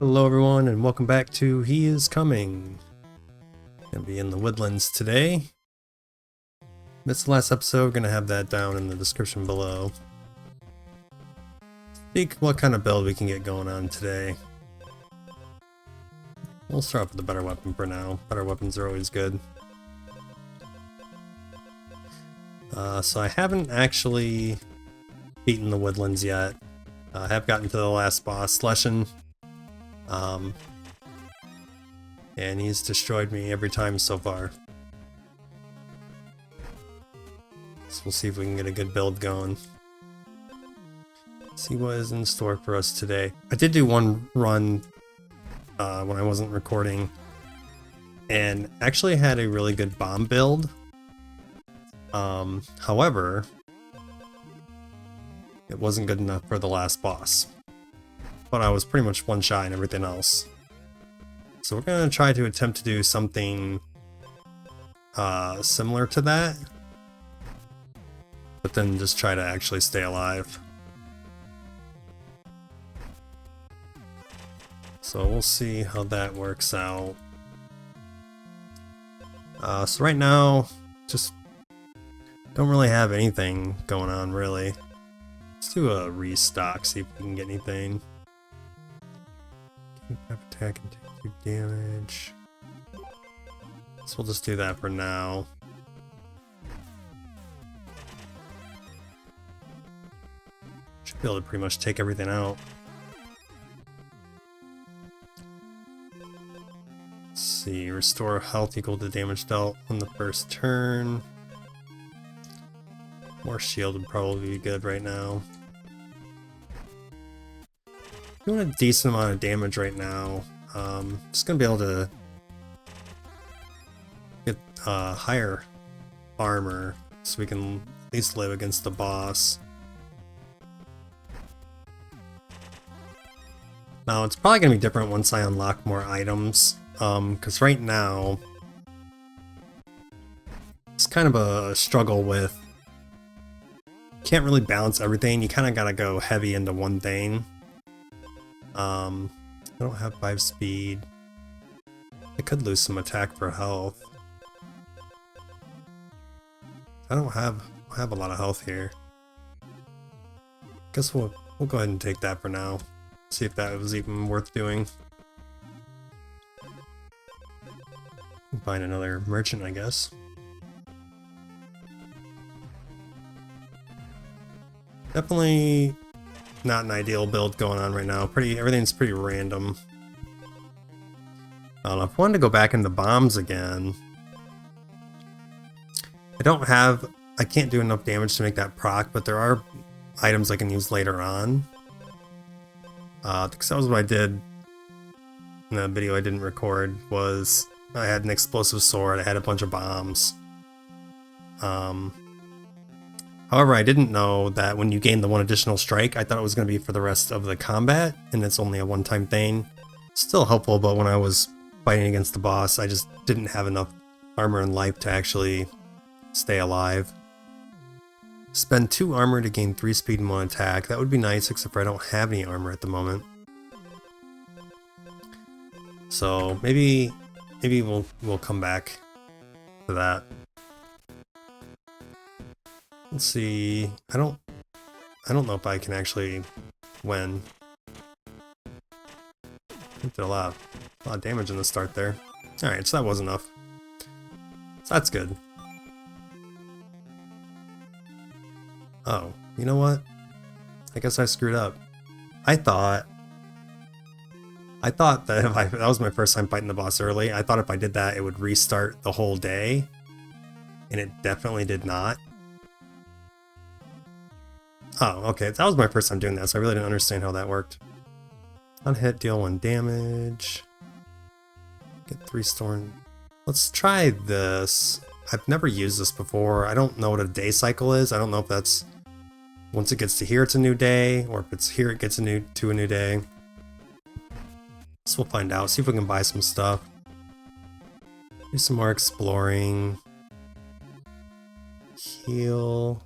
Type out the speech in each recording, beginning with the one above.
Hello everyone and welcome back to He Is Coming. Gonna be in the Woodlands today. Missed the last episode, gonna have that down in the description below. See what kind of build we can get going on today. We'll start off with the better weapon for now. Better weapons are always good. So I haven't actually beaten the Woodlands yet. I have gotten to the last boss, Sharpen. And he's destroyed me every time so far. So we'll see if we can get a good build going. See what is in store for us today. I did do one run when I wasn't recording, and actually had a really good bomb build. However, it wasn't good enough for the last boss. But I was pretty much one shot and everything else. So we're going to try to attempt to do something similar to that, but then just try to actually stay alive. So we'll see how that works out. So right now, just don't really have anything going on really. Let's do a restock, see if we can get anything. Attack and take 2 damage. So we'll just do that for now. Should be able to pretty much take everything out. Let's see, restore health equal to damage dealt on the first turn. More shield would probably be good right now. Doing a decent amount of damage right now. Just gonna be able to get higher armor so we can at least live against the boss. Now it's probably gonna be different once I unlock more items, because right now it's kind of a struggle with, can't really balance everything. You kind of gotta go heavy into one thing. I don't have 5 speed. I could lose some attack for health. I don't have a lot of health here. Guess we'll go ahead and take that for now. See if that was even worth doing. Find another merchant, I guess. Definitely not an ideal build going on right now. Everything's pretty random. I don't know, if I wanted to go back into bombs again. I can't do enough damage to make that proc, but there are items I can use later on. Because that was what I did in the video I didn't record, was I had an explosive sword, I had a bunch of bombs. However, I didn't know that when you gain the 1 additional strike, I thought it was going to be for the rest of the combat, and it's only a one-time thing. Still helpful, but when I was fighting against the boss, I just didn't have enough armor and life to actually stay alive. Spend 2 armor to gain 3 speed and 1 attack. That would be nice, except for I don't have any armor at the moment. So maybe we'll come back to that. Let's see. I don't know if I can actually win. I did a lot of damage in the start there. Alright, so that was enough. So that's good. Oh, you know what? I guess I screwed up. I thought that if that was my first time fighting the boss early, I thought if I did that it would restart the whole day. And it definitely did not. Oh, okay, that was my first time doing that, so I really didn't understand how that worked. On hit, deal 1 damage. Get 3 storm. Let's try this. I've never used this before. I don't know what a day cycle is. I don't know if that's once it gets to here it's a new day, or if it's here it gets to a new day. So we'll find out. See if we can buy some stuff. Do some more exploring. Heal.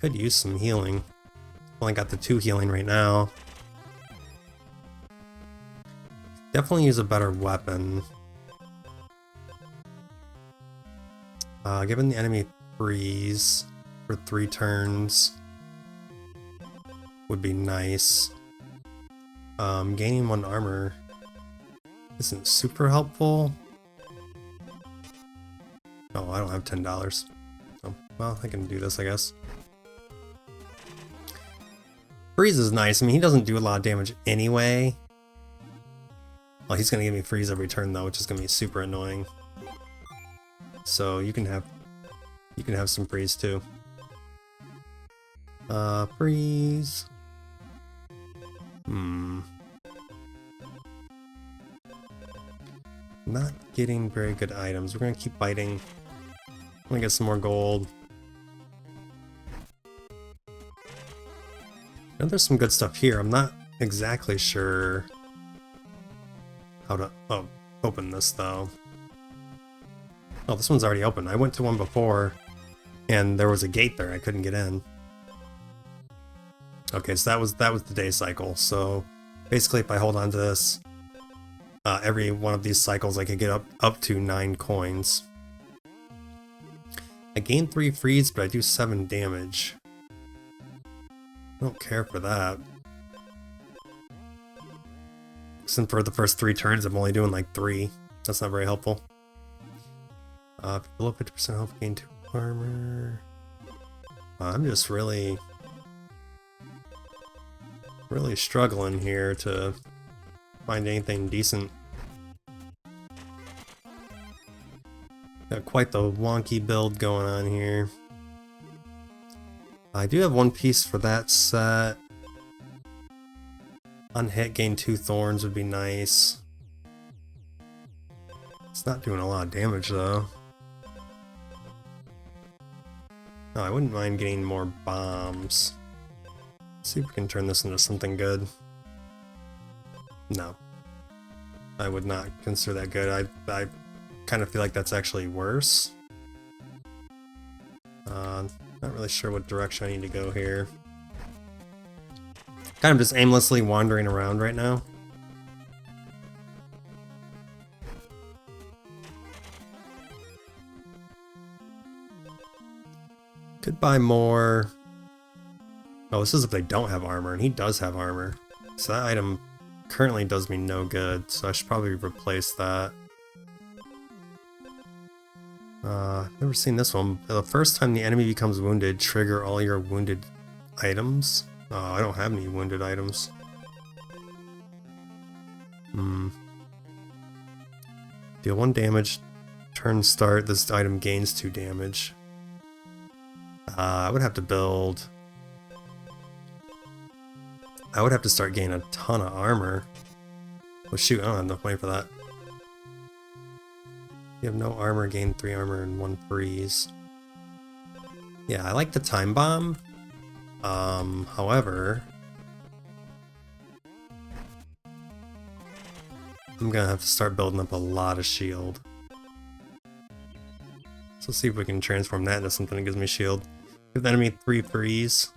Could use some healing. Only got the 2 healing right now. Definitely use a better weapon. Giving the enemy freeze for 3 turns would be nice. Gaining 1 armor isn't super helpful. Oh, I don't have $10. Oh, well, I can do this, I guess. Freeze is nice. I mean, he doesn't do a lot of damage anyway. Well, he's gonna give me freeze every turn though, which is gonna be super annoying. So you can have some freeze too. Freeze. Not getting very good items. We're gonna keep fighting. I'm gonna get some more gold. And there's some good stuff here. I'm not exactly sure how to open this though. Oh, this one's already open. I went to one before and there was a gate there. I couldn't get in. Okay, so that was the day cycle. So basically if I hold on to this, every one of these cycles I could get up to 9 coins. I gain 3 freeze, but I do 7 damage. I don't care for that. Since for the first 3 turns I'm only doing like 3. That's not very helpful. Below 50% health, gain 2 armor. I'm just really struggling here to find anything decent. Got quite the wonky build going on here. I do have 1 piece for that set. On hit, gain 2 thorns would be nice. It's not doing a lot of damage though. Oh, I wouldn't mind getting more bombs. Let's see if we can turn this into something good. No. I would not consider that good. I kind of feel like that's actually worse. Not really sure what direction I need to go here. Kind of just aimlessly wandering around right now. Could buy more. Oh, this is if they don't have armor, and he does have armor. So that item currently does me no good, so I should probably replace that. Never seen this one. The first time the enemy becomes wounded, trigger all your wounded items. Oh, I don't have any wounded items. Deal 1 damage. Turn start. This item gains 2 damage. I would have to build... I would have to start gaining a ton of armor. Well, shoot, I don't have enough money for that. You have no armor, gain 3 armor and 1 freeze. Yeah, I like the time bomb. However, I'm gonna have to start building up a lot of shield. So let's see if we can transform that into something that gives me shield. Give the enemy 3 freeze.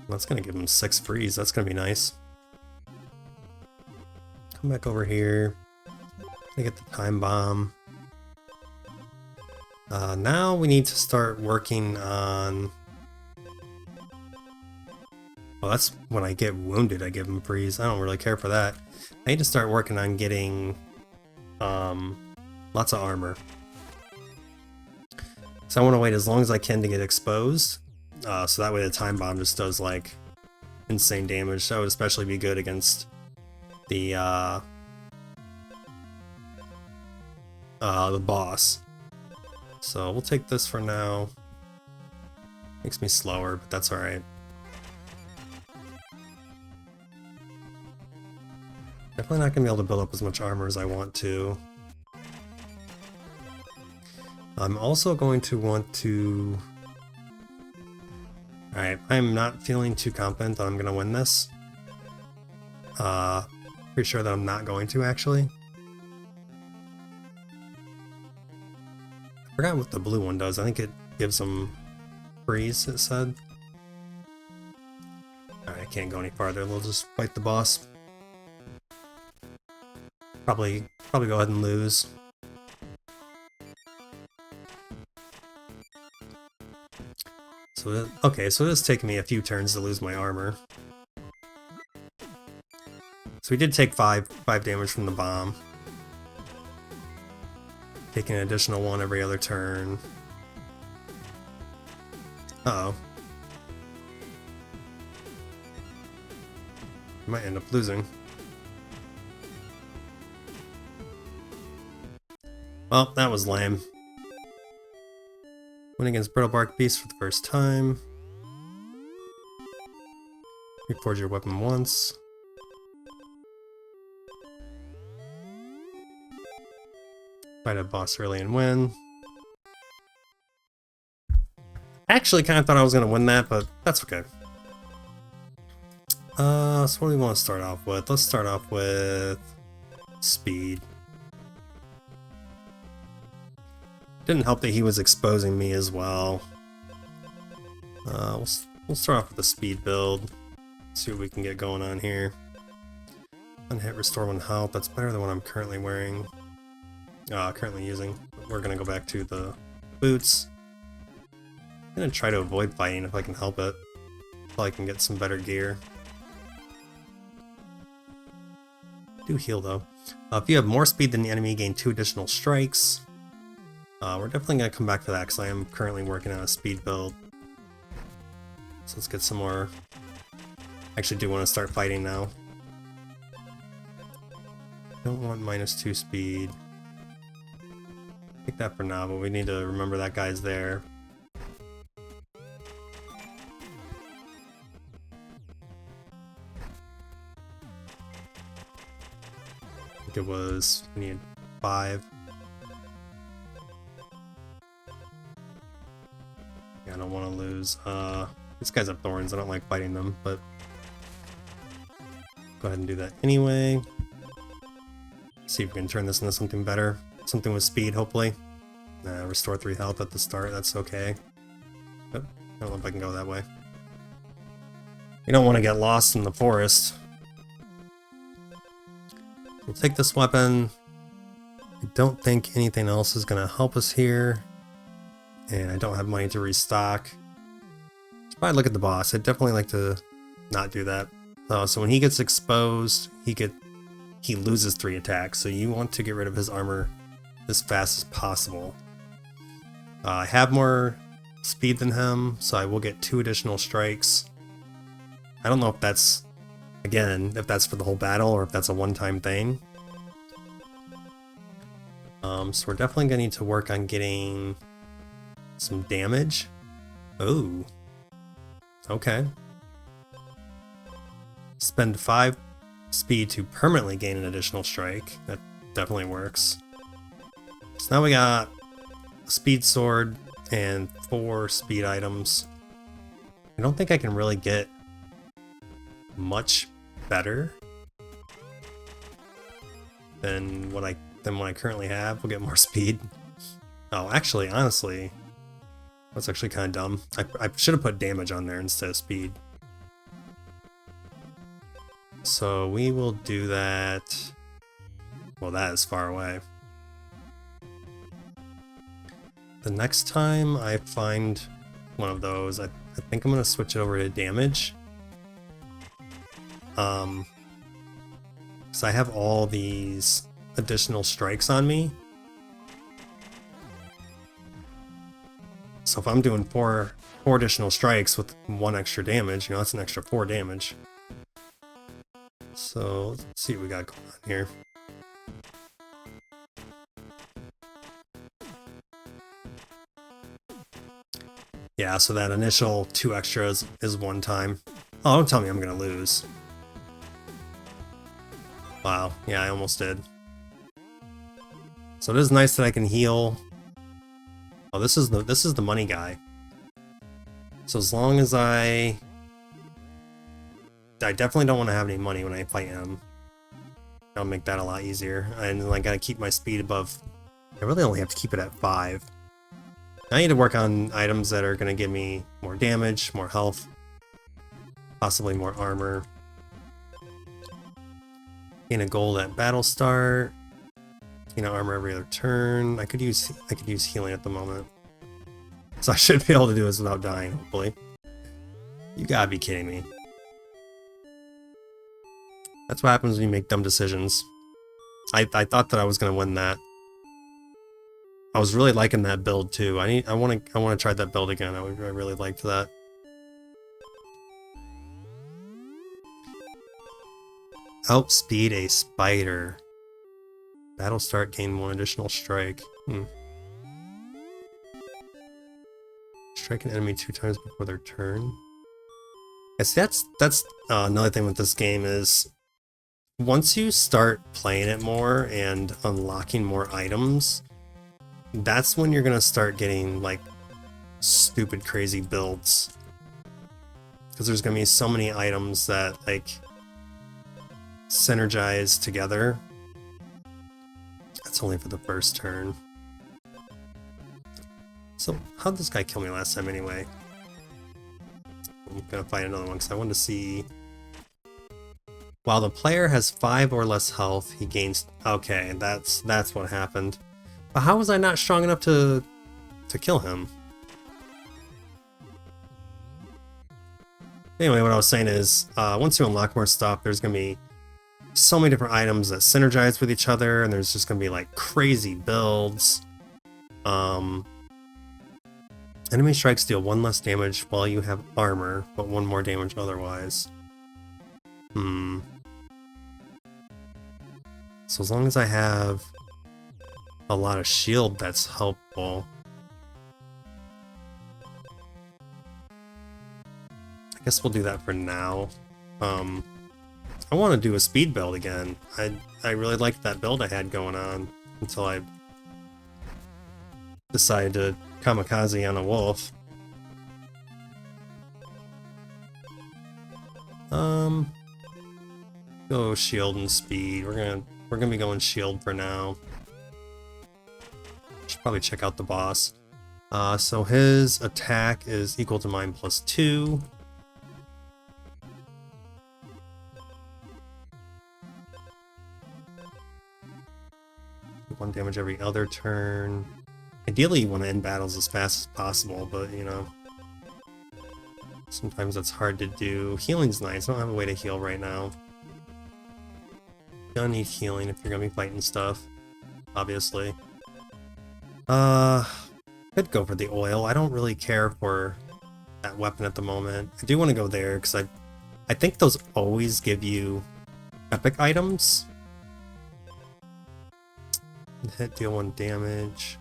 That's gonna give him 6 freeze. That's gonna be nice. Come back over here. I get the time bomb. Now we need to start working on... Well, that's when I get wounded, I give him freeze. I don't really care for that. I need to start working on getting lots of armor. So I want to wait as long as I can to get exposed. So that way the time bomb just does like insane damage. That would especially be good against the boss. So we'll take this for now. Makes me slower, but that's alright. Definitely not going to be able to build up as much armor as I want to. I'm also going to want to... Alright, I'm not feeling too confident that I'm going to win this. Pretty sure that I'm not going to, actually. I forgot what the blue one does. I think it gives them freeze, it said. Alright, I can't go any farther. We'll just fight the boss. Probably go ahead and lose. So okay, so it is taking me a few turns to lose my armor. So we did take 5 damage from the bomb. Taking an additional 1 every other turn. Uh-oh. Might end up losing. Well, that was lame. Win against Brittle Bark Beast for the first time. Reforge your weapon once. Fight a boss early and win. Actually, kind of thought I was going to win that, but that's okay. So what do we want to start off with? Let's start off with speed. Didn't help that he was exposing me as well. We'll start off with a speed build. See what we can get going on here. Unhit, restore 1 health. That's better than what I'm currently wearing. Currently using. We're gonna go back to the boots. I'm gonna try to avoid fighting if I can help it. Until I can get some better gear. Do heal though. If you have more speed than the enemy, gain 2 additional strikes. We're definitely gonna come back to that because I am currently working on a speed build. So let's get some more. Actually, do want to start fighting now. Don't want -2 speed. Take that for now, but we need to remember that guy's there. I think it was, we need 5. Yeah, I don't want to lose. These guys have thorns, I don't like fighting them, but go ahead and do that anyway. See if we can turn this into something better. Something with speed, hopefully. Restore 3 health at the start, that's okay. But I don't know if I can go that way. You don't want to get lost in the forest. We'll take this weapon. I don't think anything else is going to help us here. And I don't have money to restock. Should probably look at the boss. I'd definitely like to not do that. So when he gets exposed, he loses 3 attacks. So you want to get rid of his armor as fast as possible. I have more speed than him, so I will get 2 additional strikes. I don't know if that's, again, if that's for the whole battle or if that's a one-time thing. So we're definitely going to need to work on getting some damage. Oh. Okay. Spend 5 speed to permanently gain an additional strike. That definitely works. So now we got a speed sword and 4 speed items. I don't think I can really get much better than what I currently have. We'll get more speed. Oh, actually, honestly, that's actually kind of dumb. I should have put damage on there instead of speed. So we will do that. Well, that is far away. The next time I find one of those, I think I'm going to switch it over to damage. So I have all these additional strikes on me. So if I'm doing four additional strikes with 1 extra damage, you know, that's an extra 4 damage. So let's see what we got going on here. Yeah, so that initial 2 extras is 1 time. Oh, don't tell me I'm gonna lose. Wow, yeah, I almost did. So it is nice that I can heal. Oh, this is the money guy. So as long as I definitely don't want to have any money when I fight him. That'll make that a lot easier. And then I gotta keep my speed above. I really only have to keep it at 5. I need to work on items that are gonna give me more damage, more health, possibly more armor. Gain a gold at battle start. armor every other turn. I could use healing at the moment. So I should be able to do this without dying, hopefully. You gotta be kidding me. That's what happens when you make dumb decisions. I thought that I was gonna win that. I was really liking that build too. I wanna try that build again. I really liked that. Outspeed a spider. Battle start, gain 1 additional strike. Strike an enemy 2 times before their turn. Yes, that's another thing with this game is once you start playing it more and unlocking more items, that's when you're gonna start getting like stupid crazy builds. Because there's gonna be so many items that like synergize together. That's only for the first turn. So how'd this guy kill me last time anyway? I'm gonna find another one because I want to see. While the player has 5 or less health, he gains. Okay, that's what happened. But how was I not strong enough to kill him? Anyway, what I was saying is, once you unlock more stuff, there's gonna be so many different items that synergize with each other, and there's just gonna be like crazy builds. Enemy strikes deal 1 less damage while you have armor, but 1 more damage otherwise. So as long as I have a lot of shield, that's helpful. I guess we'll do that for now. I want to do a speed build again. I really liked that build I had going on until I decided to kamikaze on a wolf. Go shield and speed. We're gonna be going shield for now. Should probably check out the boss. So his attack is equal to mine plus 2. One damage every other turn. Ideally, you want to end battles as fast as possible, but you know, sometimes that's hard to do. Healing's nice. I don't have a way to heal right now. You're gonna need healing if you're gonna be fighting stuff, obviously. Could go for the oil. I don't really care for that weapon at the moment. I do want to go there because I think those always give you epic items. Hit, deal 1 damage.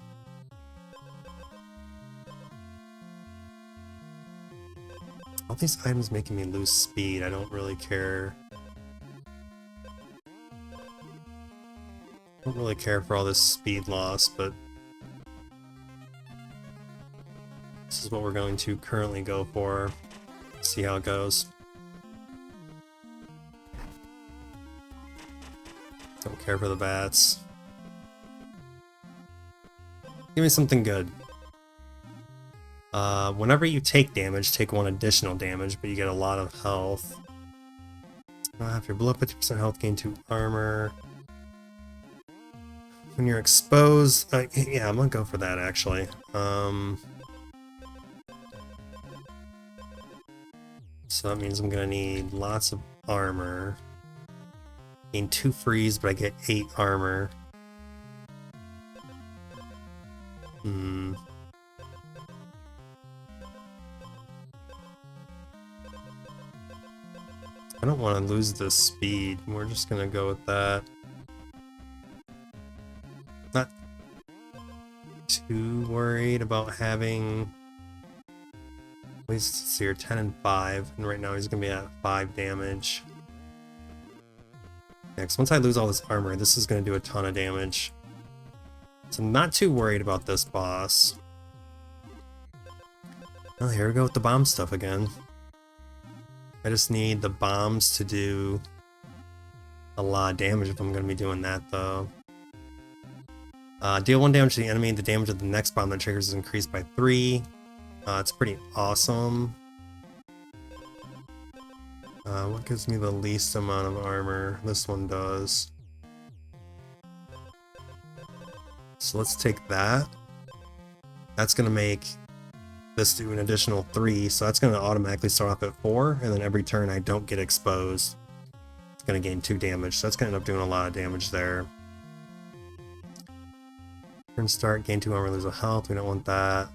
All these items making me lose speed. I don't really care. I don't really care for all this speed loss, but this is what we're going to currently go for. See how it goes. Don't care for the bats. Give me something good. Whenever you take damage, take 1 additional damage, but you get a lot of health. If you're below 50% health, gain 2 armor. When you're exposed, yeah, I'm gonna go for that actually. So that means I'm gonna need lots of armor. Gain 2 freeze, but I get 8 armor. I don't want to lose this speed. We're just gonna go with that. Not too worried about having. At least see here, 10 and 5, and right now he's gonna be at 5 damage. Next, once I lose all this armor, this is gonna do a ton of damage. So I'm not too worried about this boss. Oh, here we go with the bomb stuff again. I just need the bombs to do a lot of damage if I'm going to be doing that, though. Deal 1 damage to the enemy. The damage of the next bomb that triggers is increased by 3. It's pretty awesome. What gives me the least amount of armor? This one does. So let's take that. That's going to make this do an additional 3, so that's going to automatically start off at 4, and then every turn I don't get exposed, it's going to gain 2 damage, so that's going to end up doing a lot of damage there. Turn start, gain 2 armor, lose a health, we don't want that.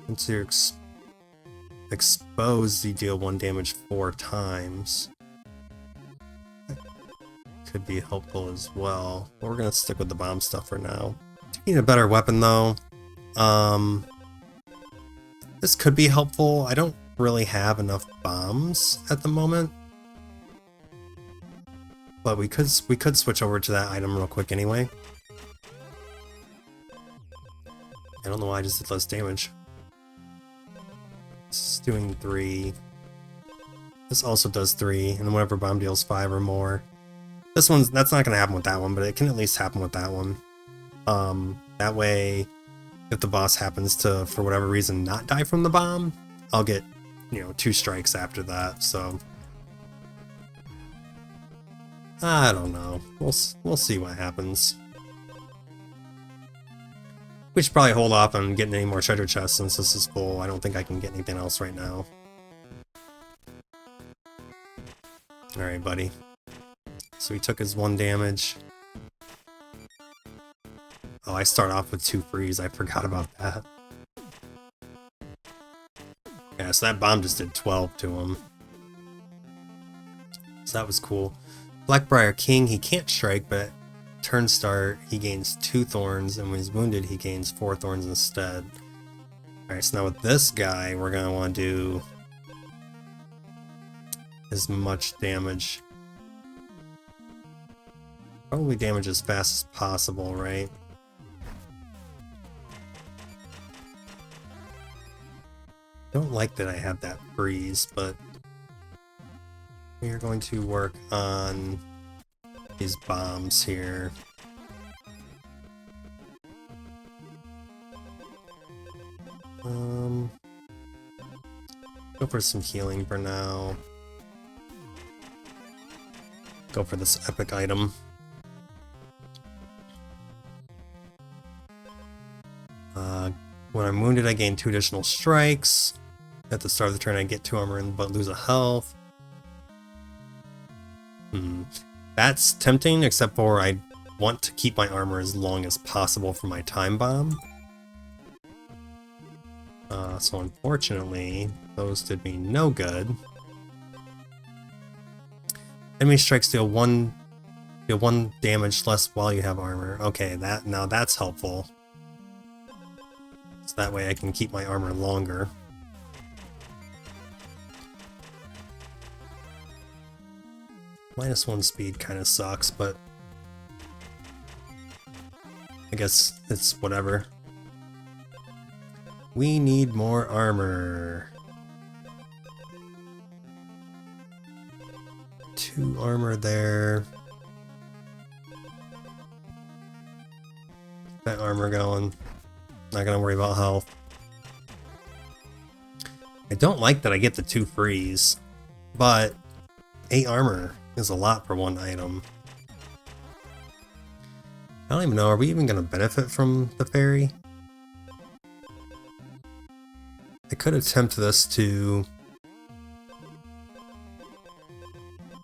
Once you're exposed, you deal 1 damage 4 times. Could be helpful as well, but we're going to stick with the bomb stuff for now. Need a better weapon though. This could be helpful. I don't really have enough bombs at the moment, but we could switch over to that item real quick anyway. I don't know why I just did less damage. This is doing 3. This also does 3, and whatever bomb deals 5 or more. That's not going to happen with that one, but it can at least happen with that one. That way, if the boss happens to, for whatever reason, not die from the bomb, I'll get, 2 strikes after that, so... I don't know. We'll see what happens. We should probably hold off on getting any more treasure chests since this is full. I don't think I can get anything else right now. Alright, buddy. So he took his 1 damage. Oh, I start off with 2 freeze. I forgot about that. Yeah, so that bomb just did 12 to him. So that was cool. Blackbriar King, he can't strike, but turn start, he gains 2 thorns, and when he's wounded, he gains 4 thorns instead. Alright, so now with this guy, we're going to want to do as much damage. Probably damage as fast as possible, right? Don't like that I have that freeze, but we are going to work on these bombs here. Go for some healing for now. Go for this epic item. When I'm wounded, I gain 2 additional strikes. At the start of the turn, I get 2 armor but lose a health. That's tempting, except for I want to keep my armor as long as possible for my time bomb. So unfortunately, those did me no good. Enemy strikes deal 1 damage less while you have armor. Okay, now that's helpful. So that way I can keep my armor longer. -1 speed kind of sucks, but I guess it's whatever. We need more armor. 2 armor there. That armor going. Not gonna worry about health. I don't like that I get the 2 freeze, but 8 armor is a lot for 1 item. I don't even know, are we even gonna benefit from the fairy? I could attempt this to...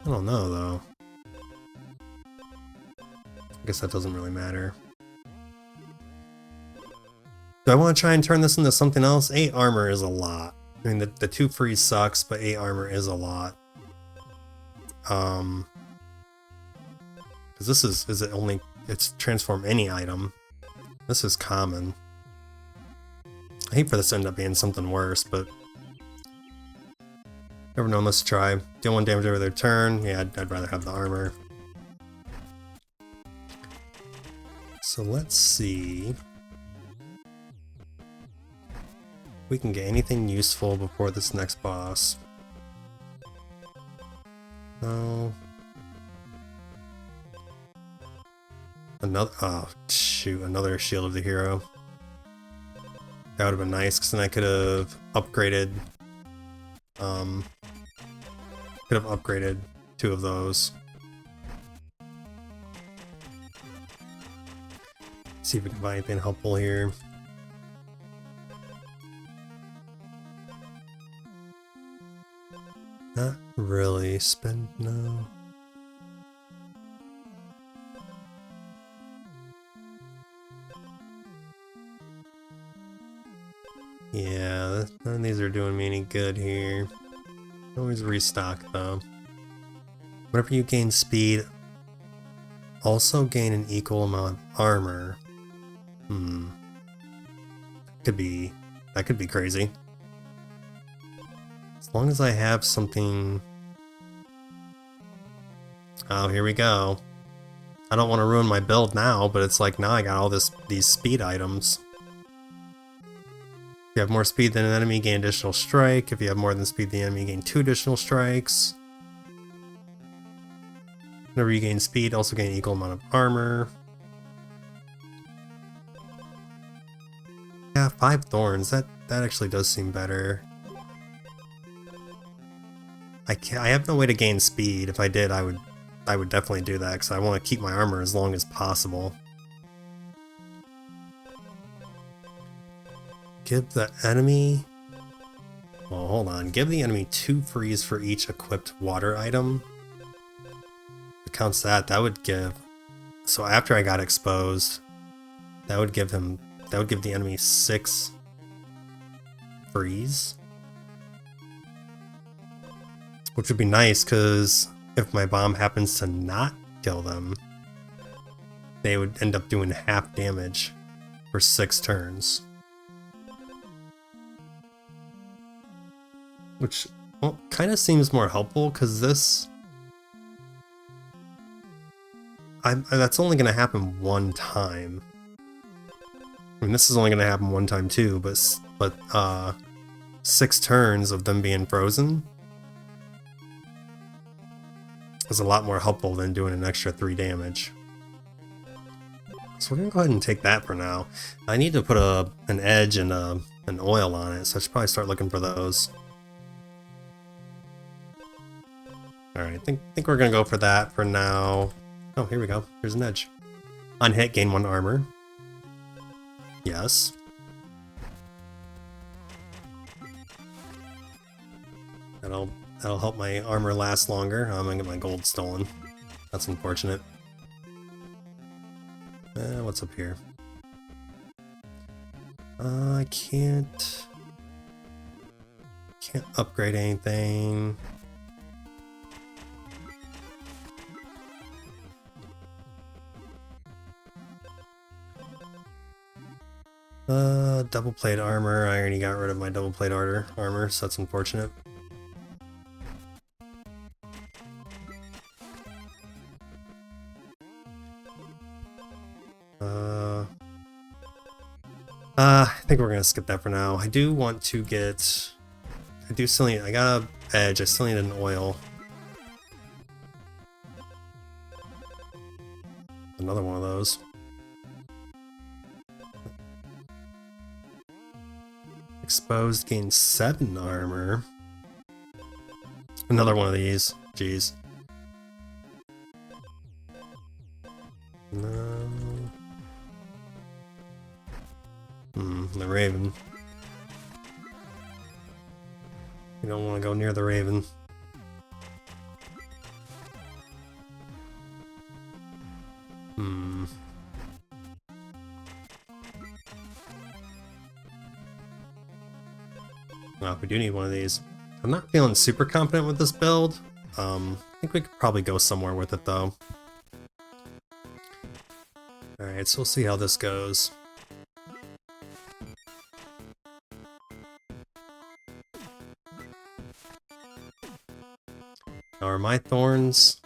I don't know though. I guess that doesn't really matter. Do I want to try and turn this into something else? 8 armor is a lot. I mean, the 2 freeze sucks, but 8 armor is a lot. Because this is it only, it's transform any item. This is common. I hate for this to end up being something worse, but never know, let's try. Deal 1 damage over their turn. Yeah, I'd rather have the armor. So let's see. We can get anything useful before this next boss. No. Another, oh shoot, another Shield of the Hero. That would have been nice, because then I could have upgraded, 2 of those. See if we can find anything helpful here. Not really. Spend no. Yeah, none of these are doing me any good here. Always restock though. Whenever you gain speed, also gain an equal amount of armor. That could be crazy. As long as I have something... Oh, here we go. I don't want to ruin my build now, but it's like now I got all these speed items. If you have more speed than an enemy, gain additional strike. If you have more than speed than the enemy, gain 2 additional strikes. Whenever you gain speed, also gain an equal amount of armor. Yeah, 5 thorns. That actually does seem better. I have no way to gain speed. If I did, I would definitely do that because I want to keep my armor as long as possible. Give the enemy... Well, hold on. Give the enemy 2 freeze for each equipped water item. If it counts that would give... So after I got exposed, that would give the enemy 6 freeze. Which would be nice, because if my bomb happens to not kill them, they would end up doing half damage for 6 turns. Which, well, kind of seems more helpful, because this... that's only going to happen one time. I mean, this is only going to happen one time too, but 6 turns of them being frozen is a lot more helpful than doing an extra 3 damage. So we're going to go ahead and take that for now. I need to put an edge and an oil on it, so I should probably start looking for those. Alright, I think we're going to go for that for now. Oh, here we go. Here's an edge. On hit, gain 1 armor. Yes. That'll help my armor last longer. I'm gonna get my gold stolen. That's unfortunate. What's up here? I can't upgrade anything. Double plate armor. I already got rid of my double plate armor, so that's unfortunate. I think we're gonna skip that for now. I do want to get... I got an edge, I still need an oil. Another one of those. Exposed gains 7 armor. Another one of these. Jeez. No. The Raven. You don't want to go near the Raven. Well, we do need one of these. I'm not feeling super confident with this build. I think we could probably go somewhere with it though. Alright, so we'll see how this goes. Now are my thorns...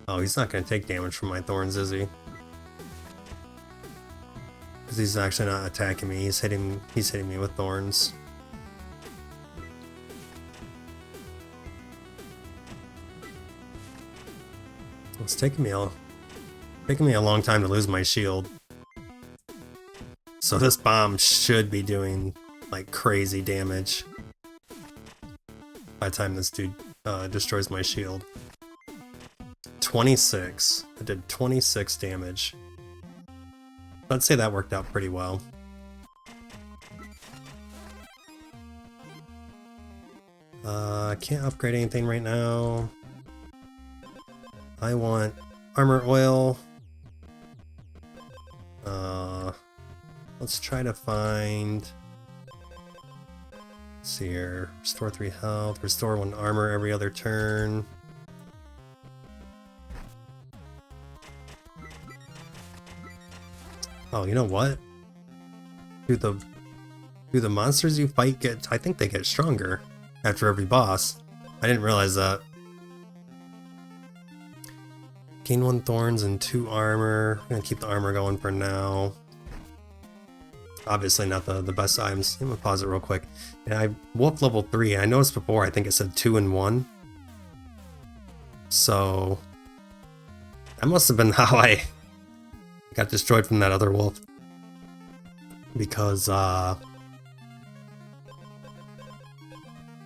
Oh, he's not going to take damage from my thorns, is he? Because he's actually not attacking me, he's hitting me with thorns. It's taking me a long time to lose my shield. So this bomb should be doing like crazy damage by the time this dude destroys my shield. 26. I did 26 damage. I'd say that worked out pretty well. I can't upgrade anything right now. I want armor oil. Let's try to find... Let's see here. Restore 3 health, restore 1 armor every other turn. Oh, you know what? Do the monsters you fight get... I think they get stronger after every boss. I didn't realize that. Gain 1 thorns and 2 armor. I'm gonna keep the armor going for now. Obviously not the best items. I'm gonna pause it real quick. And I wolf level 3. I noticed before I think it said 2 and 1. So that must have been how I got destroyed from that other wolf. Because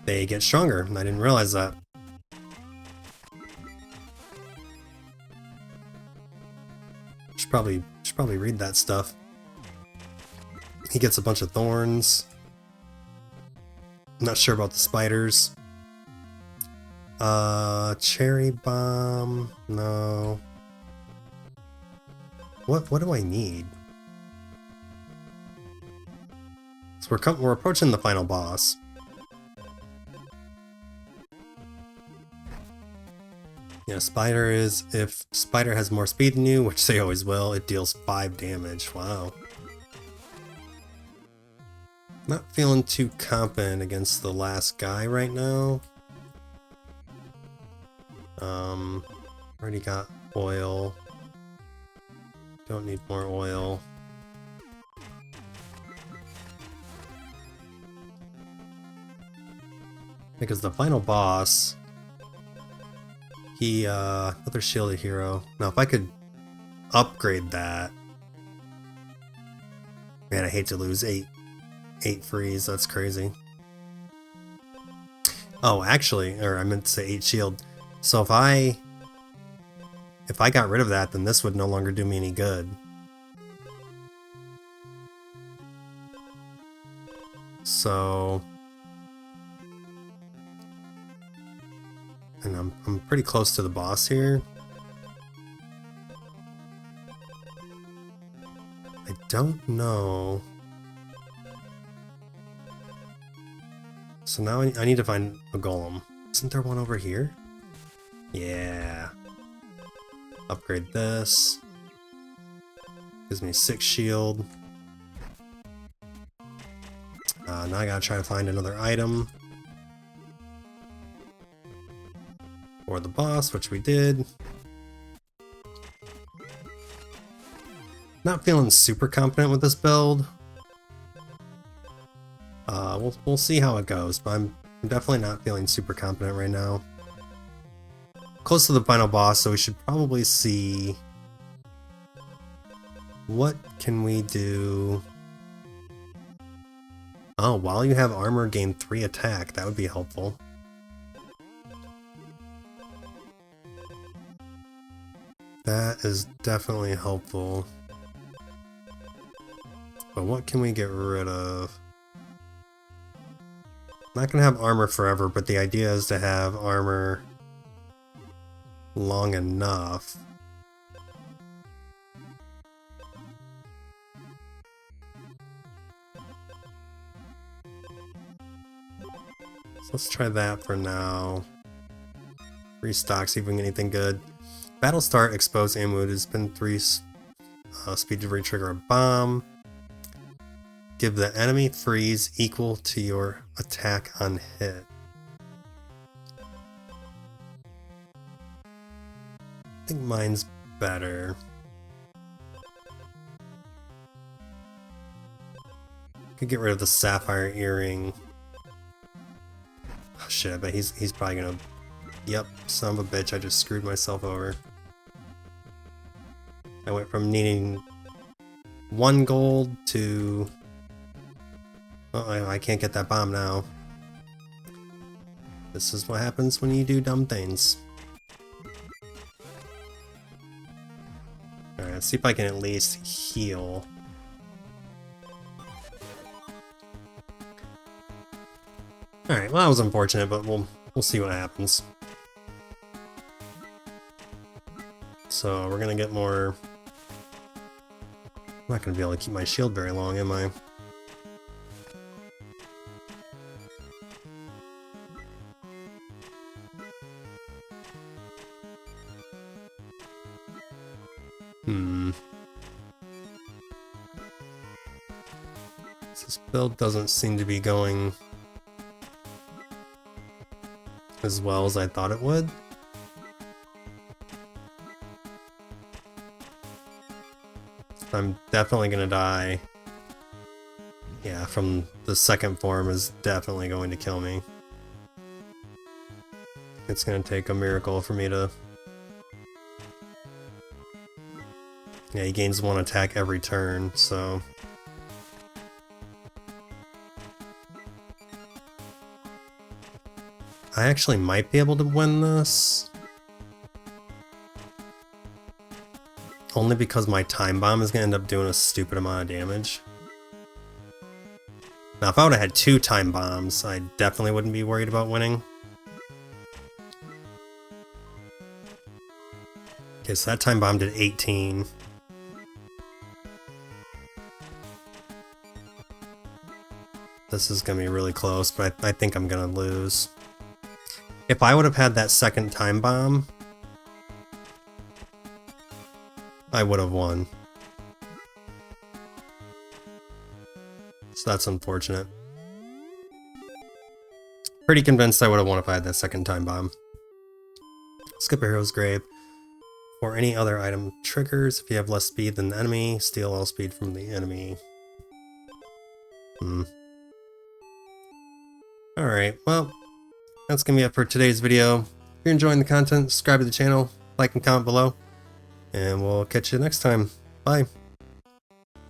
they get stronger, and I didn't realize that. Should probably read that stuff. He gets a bunch of thorns. I'm not sure about the spiders. Cherry bomb. No. What do I need? So we're approaching the final boss. Yeah, spider is, if spider has more speed than you, which they always will, it deals 5 damage. Wow. Not feeling too confident against the last guy right now. Already got oil. Don't need more oil. Because the final boss, he, another shielded hero. Now, if I could upgrade that, man, I hate to lose 8 freeze. That's crazy. Oh, actually, or I meant to say 8 shield. So if I got rid of that, then this would no longer do me any good. So, and I'm pretty close to the boss here. I don't know. So now I need to find a golem. Isn't there one over here? Yeah. Upgrade this. Gives me 6 shield. Now I gotta try to find another item for the boss, which we did. Not feeling super confident with this build. We'll see how it goes, but I'm definitely not feeling super confident right now. Close to the final boss, so we should probably see what can we do. Oh, while you have armor, gain 3 attack. That would be helpful. That is definitely helpful. But what can we get rid of? I'm not gonna have armor forever, but the idea is to have armor long enough. So let's try that for now. Restock, see if we can get anything good. Battle start, expose aim wound has been 3 speed to re-trigger a bomb. Give the enemy freeze equal to your attack on hit. I think mine's better. Could get rid of the sapphire earring. Oh shit, I bet he's probably gonna... Yep, son of a bitch, I just screwed myself over. I went from needing 1 gold to... Oh, I can't get that bomb now. This is what happens when you do dumb things. Alright, let's see if I can at least heal. Alright, well that was unfortunate, but we'll see what happens. So we're gonna get more... I'm not gonna be able to keep my shield very long, am I? This build doesn't seem to be going as well as I thought it would. I'm definitely gonna die. Yeah, from the second form is definitely going to kill me. It's gonna take a miracle for me to... Yeah, he gains 1 attack every turn, so... I actually might be able to win this. Only because my time bomb is going to end up doing a stupid amount of damage. Now if I would have had 2 time bombs, I definitely wouldn't be worried about winning. Okay, so that time bomb did 18. This is going to be really close, but I think I'm going to lose. If I would have had that second time bomb, I would have won. So that's unfortunate. Pretty convinced I would have won if I had that second time bomb. Skip a hero's grave. For any other item triggers, if you have less speed than the enemy, steal all speed from the enemy. Alright, well, that's going to be it for today's video. If you're enjoying the content, subscribe to the channel, like and comment below, and we'll catch you next time. Bye!